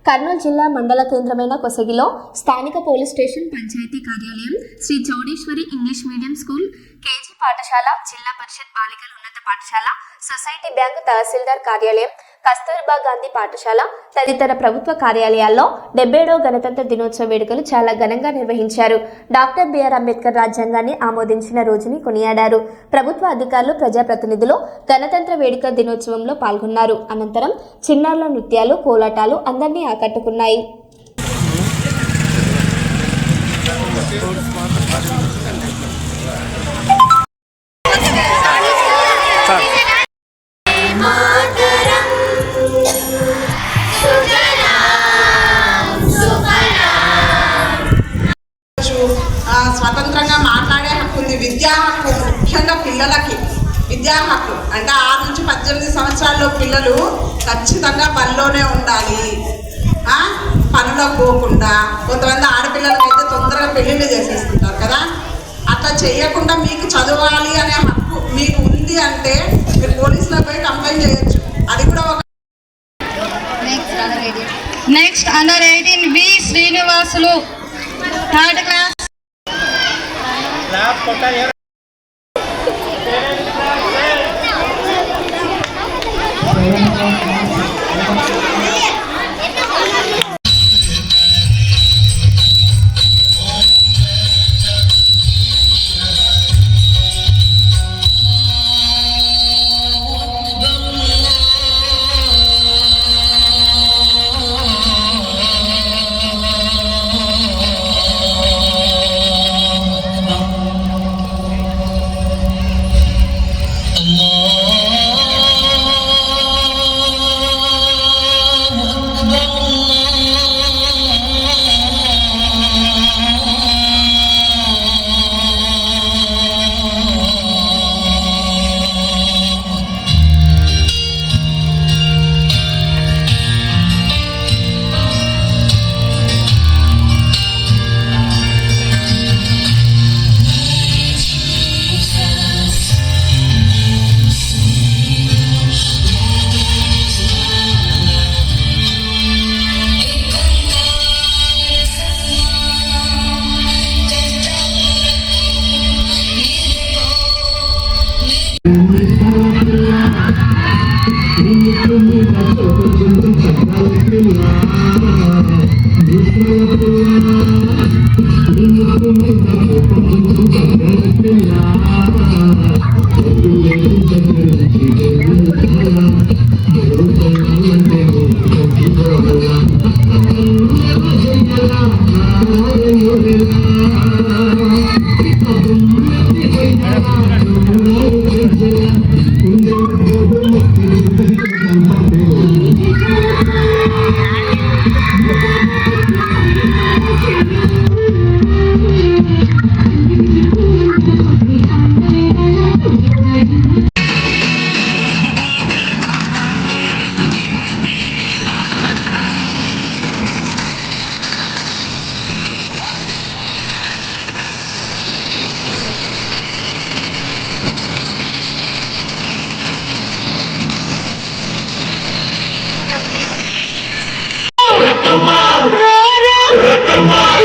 కర్నూలు జిల్లా మండల కేంద్రమైన కొసగిలో స్థానిక పోలీస్ స్టేషన్, పంచాయతీ కార్యాలయం, Sri Chowdeshwari English medium school, KG పాఠశాల, జిల్లా పరిషత్ బాలికల ఉన్నత పాఠశాల, సొసైటీ బ్యాంకు, తహసీల్దార్ కార్యాలయం, కస్తూర్బా గాంధీ పాఠశాల తదితర ప్రభుత్వ కార్యాలయాల్లో 77వ గణతంత్ర దినోత్సవ వేడుకలు చాలా ఘనంగా నిర్వహించారు. డాక్టర్ బిఆర్ అంబేద్కర్ రాజ్యాంగాన్ని ఆమోదించిన రోజుని కొనియాడారు. ప్రభుత్వ అధికారులు, ప్రజాప్రతినిధులు గణతంత్ర వేడుక దినోత్సవంలో పాల్గొన్నారు. అనంతరం చిన్నారుల నృత్యాలు, కోలాటాలు అందరినీ ఆకట్టుకున్నాయి. స్వతంత్రంగా మాట్లాడే హక్కు ఉంది. విద్యా హక్కు, ముఖ్యంగా పిల్లలకి విద్యా హక్కు అంటే 6 నుంచి 18 సంవత్సరాల్లో పిల్లలు ఖచ్చితంగా పనిలోనే ఉండాలి, పనులకు పోకుండా. కొంతమంది ఆడపిల్లలకి అయితే తొందరగా పెళ్ళిళ్ళు చేసేస్తుంటారు కదా, అట్లా చేయకుండా మీకు చదవాలి అనే హక్కు మీకు ఉంది అంటే మీరు పోలీసులకు పోయి కంప్లైంట్ చేయొచ్చు. అది కూడా ఒక next under 18 B Srinivasulu, 3rd class. Come on!